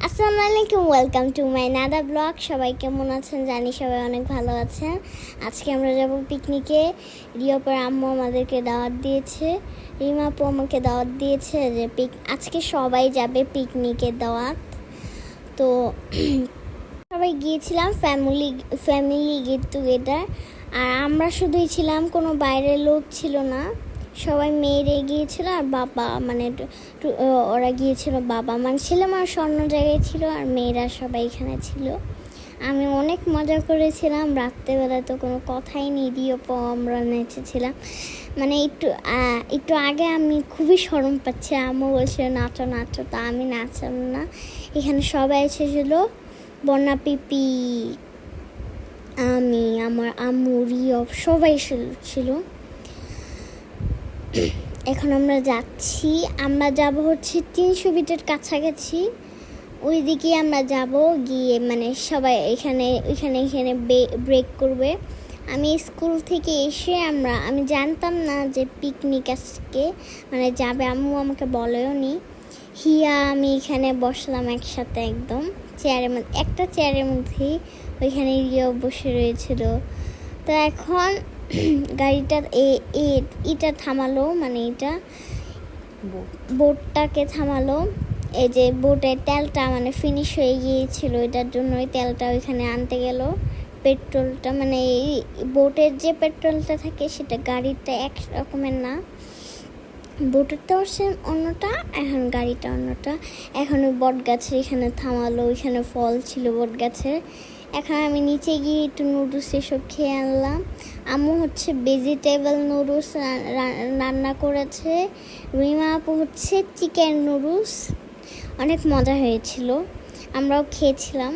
আসসালামু আলাইকুম, welcome to my নাদা blog. সবাই কেমন আছেন? জানি সবাই অনেক ভালো আছেন। আজকে আমরা যাব পিকনিকে। রিয়াপুর আম্মু আমাদেরকে দাওয়াত দিয়েছে, রিমা আপু আমাকে দাওয়াত দিয়েছে যে আজকে সবাই যাবে পিকনিকের দাওয়াত। তো সবাই গিয়েছিলাম, ফ্যামিলি গেট টুগেদার। আর আমরা শুধুই ছিলাম, কোনো বাইরের লোক ছিল না। সবাই মেয়েরে গিয়েছিল আর বাবা ওরা গিয়েছিল, বাবা ছেলে মানুষ অন্য জায়গায় ছিল আর মেয়েরা সবাই এখানে ছিল। আমি অনেক মজা করেছিলাম। রাত্রেবেলা তো কোনো কথাই নেই, আমরা নেচেছিলাম। একটু আগে আমি খুবই শরম পাচ্ছি, আম্মু বলছিল নাচো নাচো, তা আমি নাচলাম না। এখানে সবাই এসেছিল, বন্যা পিপি, আমি, আমার আম্মু, রিয়ব, সবাই ছিল। এখন আমরা যাচ্ছি, আমরা যাব হচ্ছে 300 ফিটের কাছাকাছি। ওই দিকে আমরা যাব, গিয়ে সবাই এখানে ব্রেক করবে। আমি স্কুল থেকে এসে আমি জানতাম না যে পিকনিক আজকে যাবে, আম্মু আমাকে বলেও নি। হিয়া আমি এখানে বসলাম একসাথে, একদম একটা চেয়ারের মধ্যেই। ওইখানে রিয়া বসে রয়েছিল। তো এখন গাড়িটা এটা থামালো, এটা বোটটাকে থামালো। এই যে বোটের তেলটা ফিনিশ হয়ে গিয়েছিল, এটার জন্য ওই তেলটা ওইখানে আনতে গেল। পেট্রোলটা এই বোটের যে পেট্রোলটা থাকে সেটা গাড়িটা এক রকমের না, বোটেরটা হচ্ছে অন্যটা, এখন গাড়িটা অন্যটা। এখন ওই বট গাছের এখানে থামালো, ওইখানে ফল ছিল বট গাছের। এখন আমি নিচে গিয়ে একটু নুডলস এসব খেয়ে আনলাম। আম্মু হচ্ছে ভেজিটেবল নুডলস রান্না করেছে, রিমা আপু হচ্ছে চিকেন নুডলস। অনেক মজা হয়েছিল, আমরাও খেয়েছিলাম।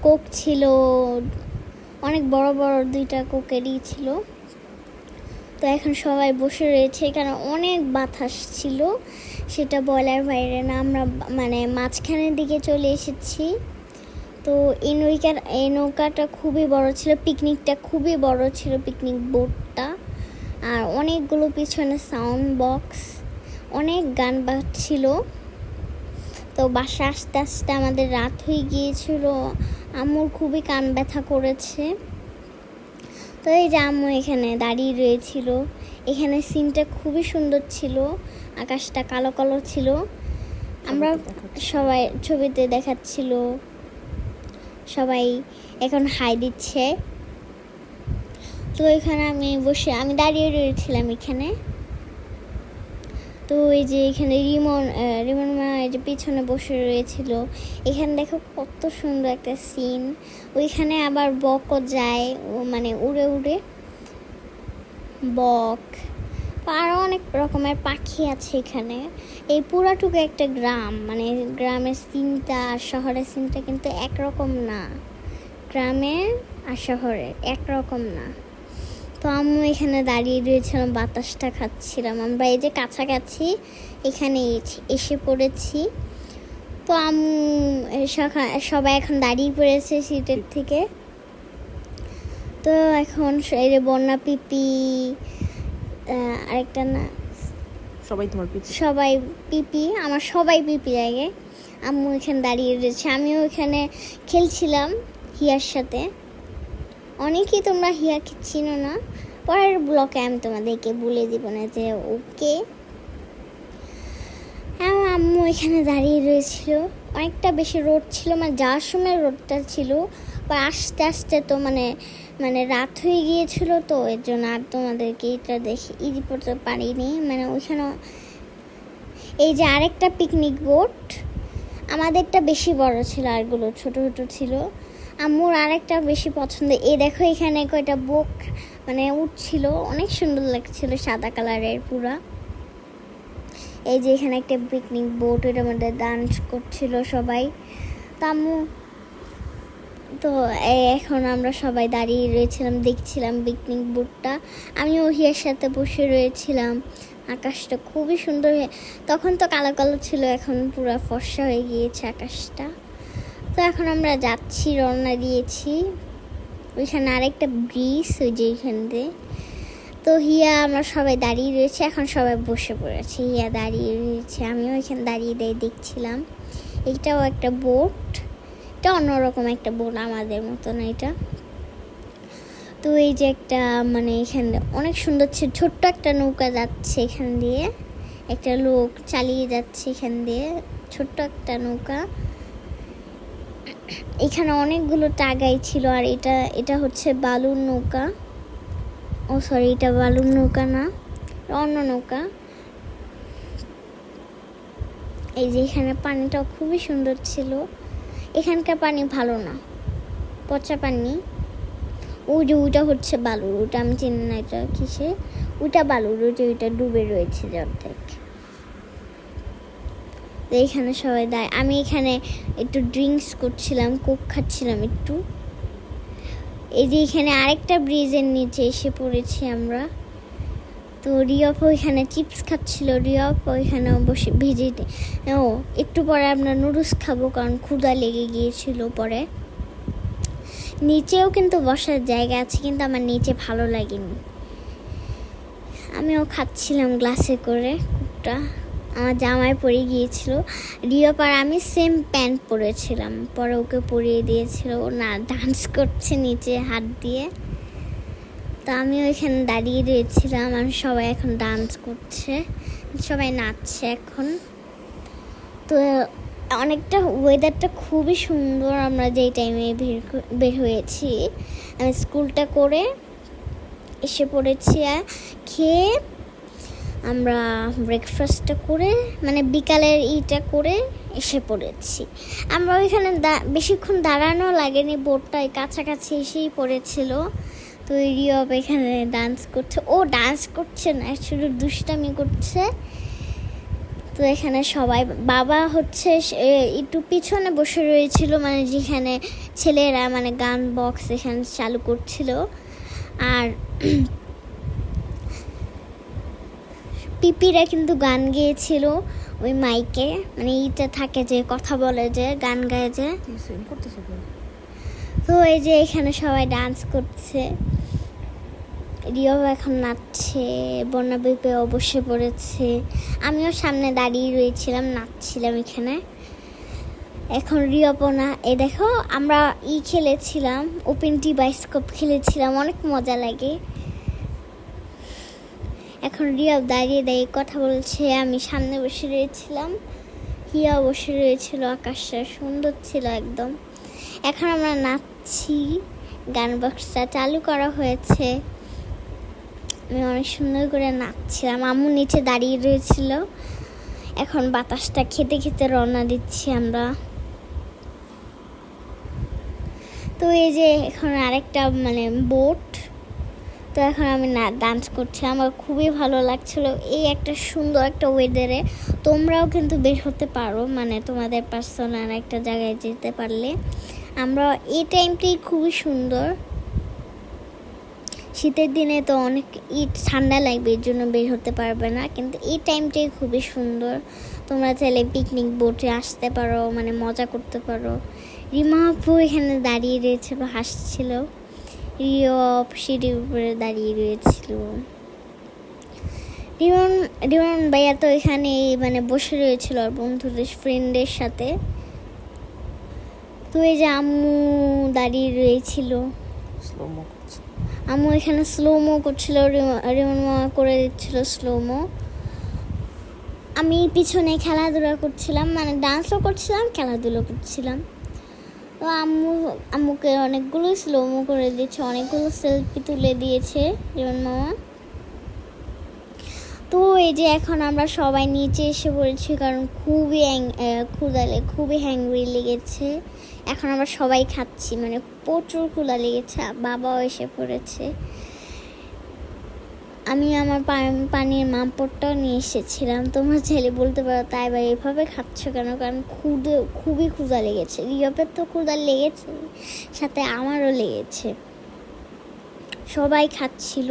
কোক ছিল, অনেক বড় বড় 2টা কোকেরই ছিল। তো এখন সবাই বসে রয়েছে, এখানে অনেক বাতাস ছিল, সেটা বলার বাইরে না। আমরা মাঝখানের দিকে চলে এসেছি। তো এই নৌকাটা খুবই বড় ছিল, পিকনিকটা খুবই বড় ছিল, পিকনিক বোটটা। আর অনেকগুলো পিছনে সাউন্ড বক্স, অনেক গান বাজছিল। তো বাসা আস্তে আস্তে আমাদের রাত হয়ে গিয়েছিল, আম্মুর খুবই কান ব্যথা করেছে। তো এই যে আম্মু এখানে দাঁড়িয়ে রয়েছিল। এখানে সিনটা খুবই সুন্দর ছিল, আকাশটা কালো কালো ছিল। আমরা সবাই ছবিতে দেখাচ্ছিল, সবাই এখন হাই দিচ্ছে। তো এখানে আমি দাঁড়িয়ে রয়েছিলাম এখানে। তো এই যে এখানে রিমন মা এই যে পিছনে বসে রয়েছিল। এখানে দেখো কত সুন্দর একটা সিন। ওইখানে আবার বকও যায়, উড়ে উড়ে বক, আরও অনেক রকমের পাখি আছে এখানে। এই পুরাটুকু একটা গ্রাম, গ্রামের সিনটা আর শহরের সিনটা কিন্তু একরকম না, গ্রামের আর শহরের একরকম না। তো আম্মু এখানে দাঁড়িয়ে রয়েছিলাম, বাতাসটা খাচ্ছিলাম। আমরা এই যে কাছাকাছি এখানে এসে পড়েছি। তো আম্মু সবাই এখন দাঁড়িয়ে পড়েছে সিটের থেকে। তো এখন এই যে বন্যা পিপি, আরেকটা না, সবাই পিপি, আমার সবাই পিপি লাগে। আম্মু এখানে দাঁড়িয়ে রয়েছে, আমিও এখানে খেলছিলাম হিয়ার সাথে। অনেকেই তোমরা হিয়াকে চিনো না, পরের ব্লকে আমি তোমাদেরকে বলে দিব না যে ওকে। আম্মু এখানে দাঁড়িয়ে রয়েছিল, অনেকটা বেশি রোদ ছিল, যাওয়ার সময় রোদটা ছিল, বা আস্তে আস্তে তো রাত হয়ে গিয়েছিল। তো এর জন্য আর তোমাদেরকে এটা দেখে ইজি করতে পারিনি। ওইখানে এই যে আরেকটা পিকনিক বোট, আমাদেরটা বেশি বড় ছিল, আরগুলো ছোট ছোট ছিল। আম্মুর আরেকটা বেশি পছন্দ। এই দেখো এখানে কয়টা বক উঠছিল, অনেক সুন্দর লাগছিল, সাদা কালারের পুরা। এই যে এখানে একটা পিকনিক বোট, ওইটার মধ্যে ডান্স করছিল সবাই। তো আম্মু তো এখন আমরা সবাই দাঁড়িয়ে রয়েছিলাম, দেখছিলাম পিকনিক বোটটা। আমিও হিয়ার সাথে বসে রয়েছিলাম। আকাশটা খুবই সুন্দর, তখন তো কালো কালো ছিল, এখন পুরো ফর্সা হয়ে গিয়েছে আকাশটা। তো এখন আমরা যাচ্ছি, রওনা দিয়েছি। ওইখানে আরেকটা ব্রিজ, ওই যে এখান দিয়ে। তো হিয়া আমরা সবাই দাঁড়িয়ে রয়েছে, এখন সবাই বসে পড়েছে, হিয়া দাঁড়িয়ে রয়েছে, আমিও এখানে দাঁড়িয়ে দেখছিলাম। এটাও একটা বোট, এটা অন্যরকম একটা বোট, আমাদের মতো না এটা। তো এই যে একটা মানে এখানে অনেক সুন্দর ছোট্ট একটা নৌকা যাচ্ছে এখান দিয়ে, একটা লোক চালিয়ে যাচ্ছে এখান দিয়ে, ছোট্ট একটা নৌকা। এখানে অনেকগুলো টাগাই ছিল, আর এটা হচ্ছে বালুর নৌকা। ও সরি, এটা বালুর নৌকা না, অন্য নৌকা। এই যে এখানে পানিটাও খুবই সুন্দর ছিল। এখানকার পানি ভালো না, পচা পানি। ওইটা হচ্ছে বালুর, ওটা আমি চিনি না এটা কিসে, ওইটা বালুর, ওইটা ডুবে রয়েছে অর্ধেক। এইখানে সবাই দাঁড়ায়, আমি এখানে একটু ড্রিঙ্কস করছিলাম, কোক খাচ্ছিলাম একটু। এই যে এখানে আরেকটা ব্রিজের নিচে এসে পড়েছি আমরা। তো রিয়প ওইখানে চিপস খাচ্ছিল, রিয়প ওইখানে বসে একটু পরে আমরা নুডলস খাবো, কারণ ক্ষুধা লেগে গিয়েছিল। পরে নিচেও কিন্তু বসার জায়গা আছে, কিন্তু আমার নিচে ভালো লাগেনি। আমিও খাচ্ছিলাম গ্লাসে করে কোকটা, আমার জামায় পরে গিয়েছিল। রিয়প আর আমি সেম প্যান্ট পরেছিলাম, পরে ওকে পরিয়ে দিয়েছিল। ও না ডান্স করছে নিচে হাত দিয়ে, তো আমি ওইখানে দাঁড়িয়ে রয়েছিলাম। আর সবাই এখন ডান্স করছে, সবাই নাচছে এখন। তো অনেকটা ওয়েদারটা খুবই সুন্দর। আমরা যেই টাইমে বের হয়েছি, আমি স্কুলটা করে এসে পড়েছি, আর খেয়ে আমরা ব্রেকফাস্টটা করে মানে বিকালের ইটা করে এসে পড়েছি। আমরা ওইখানে বেশিক্ষণ দাঁড়ানো লাগেনি, বোটটা কাছাকাছি এসেই পড়েছিল। তো রিয়প এখানে ডান্স করছে, ও ডান্স করছে না, শুধু দুষ্টামি করছে। তো এখানে সবাই, বাবা হচ্ছে একটু পিছনে বসে রয়েছিল, মানে যেখানে ছেলেরা মানে গান বক্স এখানে চালু করছিল। আর পিপিরা কিন্তু গান গেয়েছিল ওই মাইকে, মানে ইটা থাকে যে কথা বলে যে গান গায় যে। তো এই যে এখানে সবাই ডান্স করছে, রিও এখন নাচছে, বন্যা বিপেও বসে পড়েছে, আমিও সামনে দাঁড়িয়ে রয়েছিলাম, নাচছিলাম এখানে। এখন রিওপনা এই দেখো, আমরা খেলেছিলাম, ওপেন টি বাইস্কোপ খেলেছিলাম, অনেক মজা লাগে। এখন রিয়া দাঁড়িয়ে দাঁড়িয়ে কথা বলছে, আমি সামনে বসে রয়েছিলাম, হিয়া বসে রয়েছিল, আকাশটা সুন্দর ছিল একদম। এখন আমরা নাচছি, গান বক্সটা চালু করা হয়েছে, আমি অনেক সুন্দর করে নাচছিলাম। আম্মু নিচে দাঁড়িয়ে রয়েছিল। এখন বাতাসটা খেতে খেতে রওনা দিচ্ছি আমরা। তো এই যে এখন আরেকটা মানে বোট, তো এখন আমি ডান্স করছি, আমার খুবই ভালো লাগছিল। এই একটা সুন্দর একটা ওয়েদারে তোমরাও কিন্তু বের হতে পারো, মানে তোমাদের পার্সোনাল একটা জায়গায় যেতে পারলে। আমরা এই টাইমটাই খুবই সুন্দর, শীতের দিনে তো অনেক ঠান্ডা লাগবে, এর জন্য বের হতে পারবে না, কিন্তু এই টাইমটাই খুবই সুন্দর। তোমরা চাইলে পিকনিক বোটে আসতে পারো, মানে মজা করতে পারো। রিমা আপু এখানে দাঁড়িয়ে রয়েছিল, হাসছিল। রিয়প সিঁড়ির উপরে দাঁড়িয়ে রয়েছিল। রিমন ভাইয়া তো এখানে মানে বসে রয়েছিল আর বন্ধুদের ফ্রেন্ডের সাথে। তো এই যে আম্মু দাঁড়িয়ে রয়েছিল, আম্মু এখানে স্লোমো করছিল, রিমন মামা করে দিচ্ছিল স্লোমো। আমি পিছনে খেলাধুলা করছিলাম, মানে ডান্সও করছিলাম, খেলাধুলো করছিলাম। তো আম্মুকে অনেকগুলো স্লোমো করে দিয়েছে, অনেকগুলো সেলফি তুলে দিয়েছে রিমন মামা। তো এই যে এখন আমরা সবাই নিচে এসে পড়েছি, কারণ খুবই খুবই হ্যাংরি লেগেছে। এখন আমরা সবাই খাচ্ছি, মানে প্রচুর ক্ষুধা লেগেছে। বাবাও এসে পড়েছে। আমি আমার পানির মামপটটাও নিয়ে এসেছিলাম, তোমরা ছেলে বলতে পারো তাই বা এভাবে খাচ্ছ কেন, কারণ খুবই ক্ষুধা লেগেছে। রিয়পের তো ক্ষুধা লেগেছে, সাথে আমারও লেগেছে। সবাই খাচ্ছিল,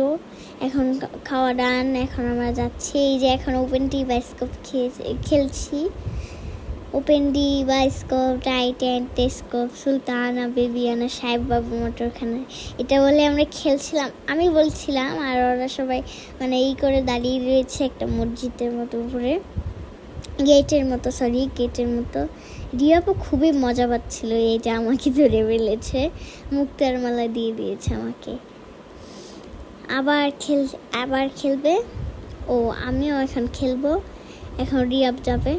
এখন খাওয়া ডান, এখন আমরা যাচ্ছি। এই যে এখন ওপেন টি বাইস্কোপ খেলছি, ওপেন ডি বাইস্কোপ, টাইটান, টেস্কোপ, সুলতানা, বেবিয়ানা, সাহেব বাবু মোটরখানা, এটা বলে আমরা খেলছিলাম। আমি বলছিলাম, আর ওরা সবাই মানে করে দাঁড়িয়ে রয়েছে একটা মসজিদের মতো উপরে, গেটের মতো রিয়াপও খুবই মজা পাচ্ছিল, এই যে আমাকে ধরে ফেলেছে, মুক্তার মালা দিয়ে দিয়েছে আমাকে। আবার খেলবে ও, আমিও এখন খেলবো। এখন রিয়াব যাবে,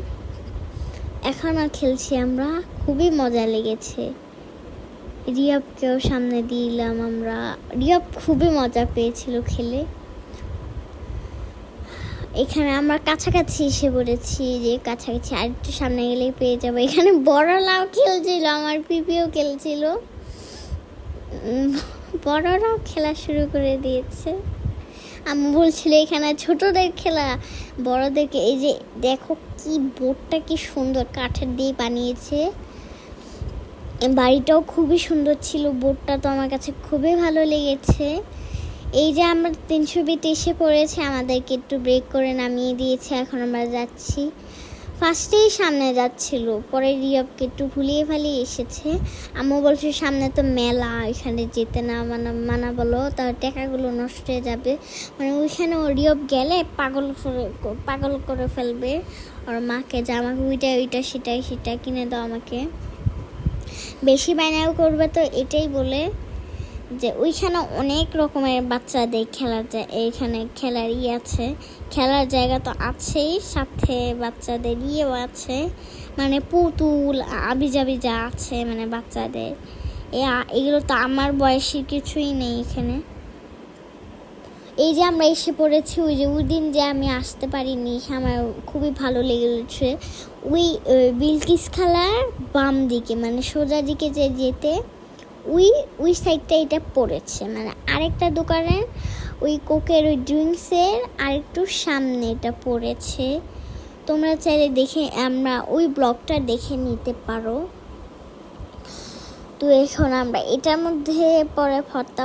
এখনও খেলছি আমরা, খুবই মজা লেগেছে। রিয়াবকেও সামনে দিলাম আমরা, রিয়াব খুবই মজা পেয়েছিল খেলে। এখানে আমরা কাছাকাছি এসে পড়েছি, যে কাছাকাছি আর একটু সামনে গেলেই পেয়ে যাবো। এখানে বড়রাও খেলছিল, আমার পিপিও খেলছিল, বড়রাও খেলা শুরু করে দিয়েছে। আমি বলছিল এখানে ছোটদের খেলা, বড়দেরকে। এই যে দেখো কি বোটটা কি সুন্দর কাঠের দিয়ে বানিয়েছে, বাড়িটাও খুবই সুন্দর ছিল, বোটটা তো আমার কাছে খুবই ভালো লেগেছে। এই যে আমরা 300 এসে পড়েছে, আমাদেরকে একটু ব্রেক করে নামিয়ে দিয়েছে। এখন আমরা যাচ্ছি, ফার্স্টেই সামনে যাচ্ছিল, পরে রিয়াবকে একটু ভুলিয়ে ফালিয়ে এসেছে। আম্মু বলছে সামনে তো মেলা, ওইখানে যেতে না মানা বলো, তার টাকাগুলো নষ্ট হয়ে যাবে। মানে ওইখানে রিয়াব গেলে পাগল করে ফেলবে ওর মাকে, যে আমাকে ওইটা সেটা কিনে দাও আমাকে, বেশি বায়নাও করবে। তো এটাই বলে যে ওইখানে অনেক রকমের বাচ্চাদের খেলার এইখানে খেলার আছে, খেলার জায়গা তো আছেই, সাথে বাচ্চাদের ইয়েও আছে, মানে পুতুল আবিজাবি যা আছে মানে বাচ্চাদের, এগুলো তো আমার বয়সী কিছুই নেই এখানে। এই যে আমরা এসে পড়েছি, ওই দিন যে আমি আসতে পারিনি, আমার খুবই ভালো লেগেছে। বিলকিস খালার বাম দিকে, মানে সোজা দিকে যে যেতে ওই সাইডটা এটা পড়েছে, মানে আরেকটা দোকানের ওই কোকের ওই ড্রিঙ্কসের আরেকটু সামনে এটা পড়েছে। তোমরা চাইলে দেখে আমরা ওই ব্লগটা দেখে নিতে পারো। তো এখন আমরা এটার মধ্যে পরে ভর্তা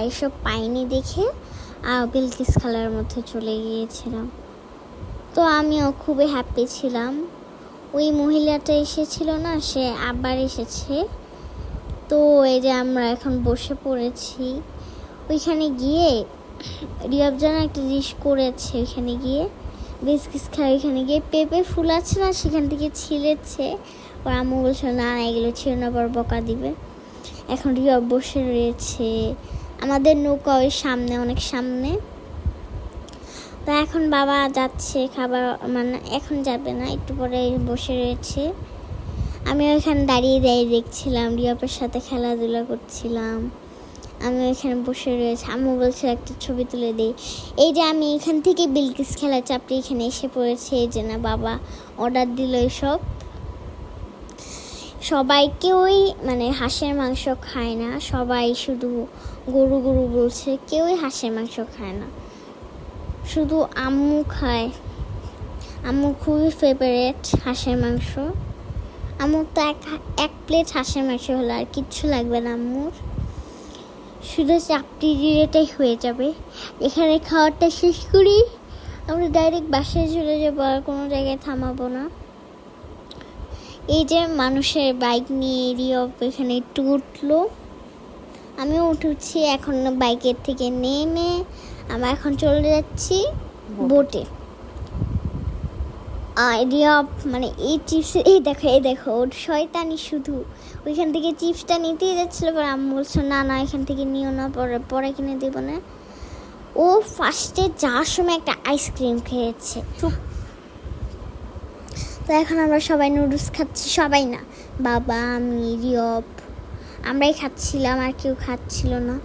এসব পাইনি দেখে বিলকিস খালার মধ্যে চলে গিয়েছিলাম। তো আমিও খুবই হ্যাপি ছিলাম। ওই মহিলাটা এসেছিল না, সে আবার এসেছে। তো এই যে আমরা এখন বসে পড়েছি, ওইখানে গিয়ে রিয়াব যেন একটা জিনিস করেছে, ওইখানে গিয়ে বিস্কিট খায়, ওইখানে গিয়ে পেঁপে ফুল আছে না, সেখান থেকে ছিঁড়েছে। ওর আম্মু বলছিল না এগুলো ছিঁড়ে নেবার বকা দিবে। এখন রিয়াব বসে রয়েছে, আমাদের নৌকা ওই সামনে, অনেক সামনে। তো এখন বাবা যাচ্ছে খাবার, মানে এখন যাবে না, একটু পরে বসে রয়েছে। আমি ওইখানে দাঁড়িয়ে দেখছিলাম, রিয়াবের সাথে খেলাধুলা করছিলাম। আমি ওইখানে বসে রয়েছি, আম্মু বলছিল একটা ছবি তুলে দিই। এই যে আমি এখান থেকে বিলকিস খেলা চাপড়ি এখানে এসে পড়েছে। এই যে না বাবা অর্ডার দিল এইসব। সবাই কেউই মানে হাঁসের মাংস খায় না, সবাই শুধু গরু বলছে, কেউই হাঁসের মাংস খায় না, শুধু আম্মু খায়। আম্মু খুবই ফেভারিট হাঁসের মাংস। আম্মুর তো এক প্লেট হাঁসের মাংস হলো আর কিচ্ছু লাগবে না আম্মুর, শুধু চাপটি দিলেটাই হয়ে যাবে। এখানে খাওয়াটা শেষ করি, আমরা ডাইরেক্ট বাসায় চলে যাবো, আর কোনো জায়গায় থামাবো না। এই যে মানুষের বাইক নিয়ে রিয়াব এখানে একটু উঠলো, আমিও উঠছি। এখন বাইকের থেকে নেমে আমরা এখন চলে যাচ্ছি বোটে। রিয়াব মানে এই চিপস, এই দেখো ওর শয়তানি শুধু, ওইখান থেকে চিপসটা নিতেই যাচ্ছিলো, পরে আমি বলছো না এখান থেকে নিও না, পরে কিনে দেবো না। ও ফার্স্টে যাওয়ার সময় একটা আইসক্রিম খেয়েছে। তো এখন আমরা সবাই নুডলস খাচ্ছি, সবাই না, বাবা আমি রিয়াব আমরাই খাচ্ছিলাম, আর কেউ খাচ্ছিল না।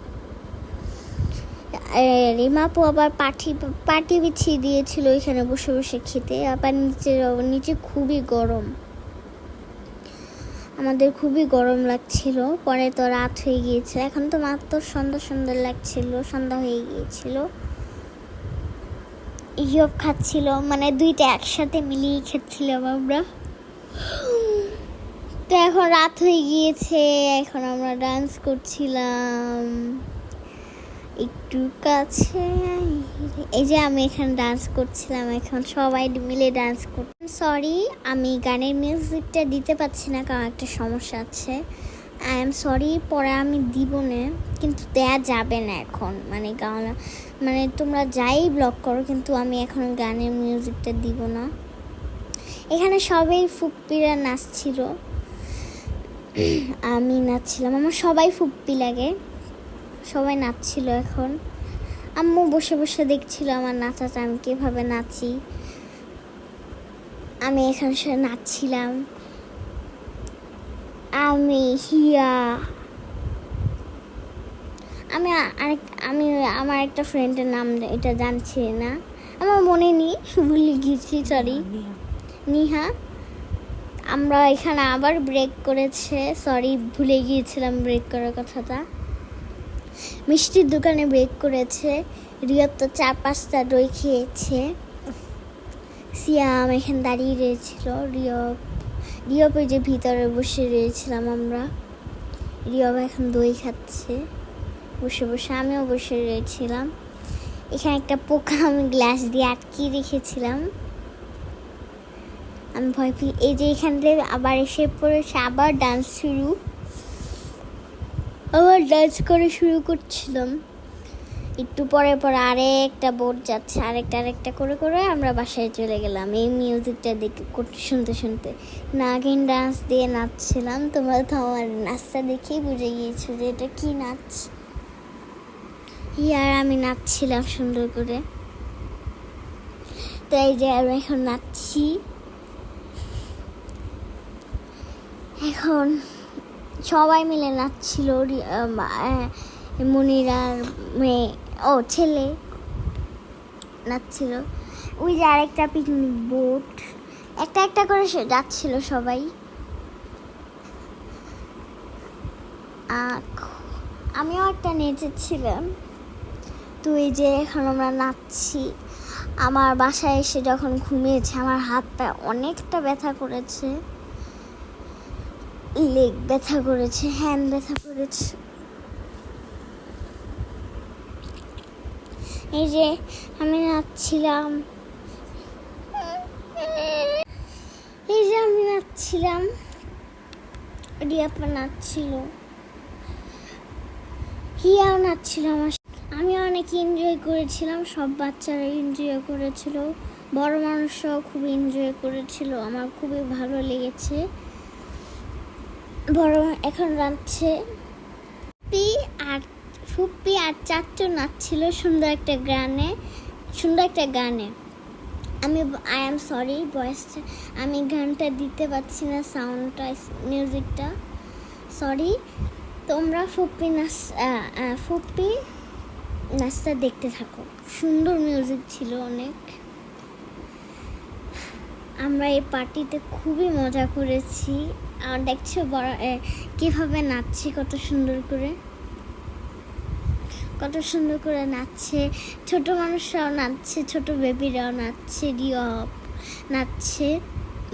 রিমাপু আবার পাটি বিছিয়ে দিয়েছিল ওইখানে বসে বসে খেতে। আবার নিচে খুবই গরম, আমাদের খুবই গরম লাগছিল। পরে তো রাত হয়ে গিয়েছিল, এখন তো মাত্র সন্ধ্যা লাগছিল, সন্ধ্যা হয়ে গিয়েছিল। ইয়ব খাচ্ছিল, মানে দুইটা একসাথে মিলিয়ে খাচ্ছিলাম আমরা। তো এখন রাত হয়ে গিয়েছে, এখন আমরা ডান্স করছিলাম একটু কাছে। এই যে আমি এখানে ডান্স করছিলাম, এখন সবাই মিলে ডান্স করছি। সরি আমি গানের মিউজিকটা দিতে পারছি না, কারণ একটা সমস্যা আছে। আই এম সরি, পরে আমি দিব না, কিন্তু দেয়া যাবে না এখন, মানে গান মানে তোমরা যাই ব্লগ করো, কিন্তু আমি এখন গানের মিউজিকটা দিব না। এখানে সবাই ফুপ্পিরা নাচছিল, আমি নাচছিলাম। আমার সবাই ফুপ্পি লাগে, সবাই নাচছিল। এখন আম্মু বসে বসে দেখছিল আমার নাচাটা, আমি কীভাবে নাচি। আমি এখানে নাচছিলাম। আমি হিয়া, আমি আমার একটা ফ্রেন্ডের নাম এটা জানছি না, আমার মনে নেই, ভুলে গিয়েছি, সরি, নিহা। আমরা এখানে আবার ব্রেক করেছে, সরি ভুলে গিয়েছিলাম ব্রেক করার কথাটা। মিষ্টির দোকানে ব্রেক করেছে। রিয়ব তো 4-5টা দই খেয়েছে। সিয়াম এখানে দাঁড়িয়ে রয়েছিল। রিয়ব ওই যে ভিতরে বসে রয়েছিলাম আমরা। রিয়ব এখন দই খাচ্ছে বসে বসে, আমিও বসে রয়েছিলাম। এখানে একটা পোকা আমি গ্লাস দিয়ে আটকে রেখেছিলাম, আমি ভয় পেয়ে। এই যে এখান থেকে আবার এসে পড়েছে, আবার ডান্স করে শুরু করছিলাম। একটু পরে পরে আরেকটা বোট যাচ্ছে, আরেকটা করে করে আমরা বাসায় চলে গেলাম। এই মিউজিকটা দেখে শুনতে শুনতে নাগিন ডান্স দিয়ে নাচছিলাম। তোমরা তো আমার নাচটা দেখেই বুঝে গিয়েছো যে এটা কি নাচ। আর আমি নাচছিলাম সুন্দর করে। তাই যে আমি এখন নাচছি। এখন সবাই মিলে নাচছিল। মনিরার মেয়ে, ছেলে নাচছিল। ওই যে আরেকটা পিকনিক বোট, একটা করে যাচ্ছিল সবাই। আমিও একটা নেচেছিলাম। তো এই যে এখন আমরা নাচছি। আমার বাসায় এসে যখন ঘুমিয়েছে, আমার হাত পা অনেকটা ব্যথা করেছে, লেগ ব্যথা করেছে, হ্যান্ড ব্যথা করেছে। এই যে আমি নাচছিলাম, রিয়াপা নাচছিল, হিয়াও নাচছিল আমার। আমি অনেক এনজয় করেছিলাম, সব বাচ্চারা এনজয় করেছিল, বড় মানুষরাও খুব এনজয় করেছিল। আমার খুবই ভালো লেগেছে। বড় এখন নাচছে, ফুপ্পি আর চাচু নাচছিল সুন্দর একটা গানে। আই এম সরি ভয়েসটা, আমি গানটা দিতে পারছি না, সাউন্ডটা, মিউজিকটা, সরি। তোমরা ফুপ্পি নাচটা দেখতে থাকো, সুন্দর মিউজিক ছিল অনেক। আমরা এই পার্টিতে খুবই মজা করেছি। আর দেখছো কীভাবে নাচছি, কত সুন্দর করে নাচছে। ছোট মানুষরাও নাচছে, ছোট বেবিরাও নাচছে, রিয়ব নাচছে,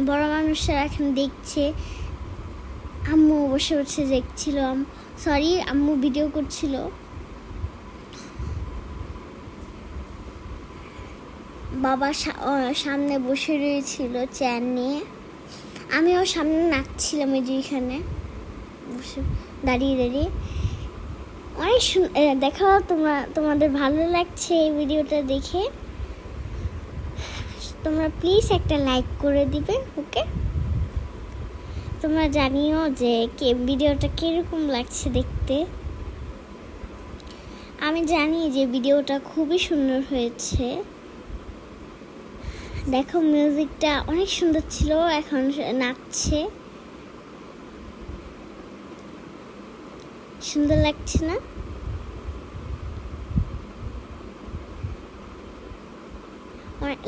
বড় মানুষরা এখন দেখছে। আম্মু বসে বসে দেখছিল, সরি আম্মু ভিডিও করছিল। বাবা সামনে বসে রয়েছিল চেয়ার নিয়ে, আমিও সামনে নাচছিলাম এই যে এখানে বসে দাঁড়িয়ে। অনেক দেখো তোমাদের ভালো লাগছে এই ভিডিওটা দেখে, তোমরা প্লিজ একটা লাইক করে দিবে, ওকে? তোমরা জানিও যে ভিডিওটা কিরকম লাগছে দেখতে। আমি জানি যে ভিডিওটা খুবই সুন্দর হয়েছে। দেখো মিউজিকটা অনেক সুন্দর ছিল, এখন নাচছে, সুন্দর লাগছে না?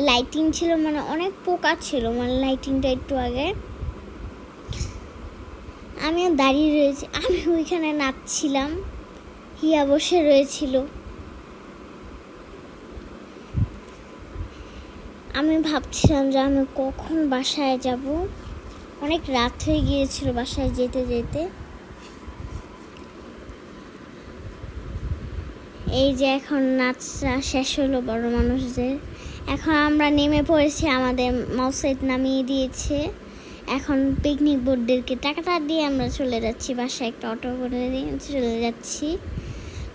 লাইটিং ছিল, মানে অনেক পোকা ছিল, মানে লাইটিংটা একটু আগে। আমিও দাঁড়িয়ে রয়েছি, আমি ওইখানে নাচছিলাম, হিয়া বসে রয়েছিল। আমি ভাবছিলাম যে আমি কখন বাসায় যাব, অনেক রাত হয়ে গিয়েছিল বাসায় যেতে যেতে। এই যে এখন নাচটা শেষ হলো বড় মানুষদের। এখন আমরা নেমে পড়েছি, আমাদের মাউসাইদ নামিয়ে দিয়েছে। এখন পিকনিক বোর্ডদেরকে টাকাটা দিয়ে আমরা চলে যাচ্ছি বাসায়, একটা অটো করে দিয়ে চলে যাচ্ছি।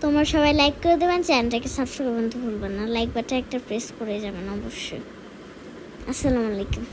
তোমরা সবাই লাইক করে দেবেন, চ্যানেলটাকে সাবস্ক্রাইব করতে ভুলবেন না, লাইক বাটন একটা প্রেস করে যাবেন অবশ্যই। আসসালামু আলাইকুম।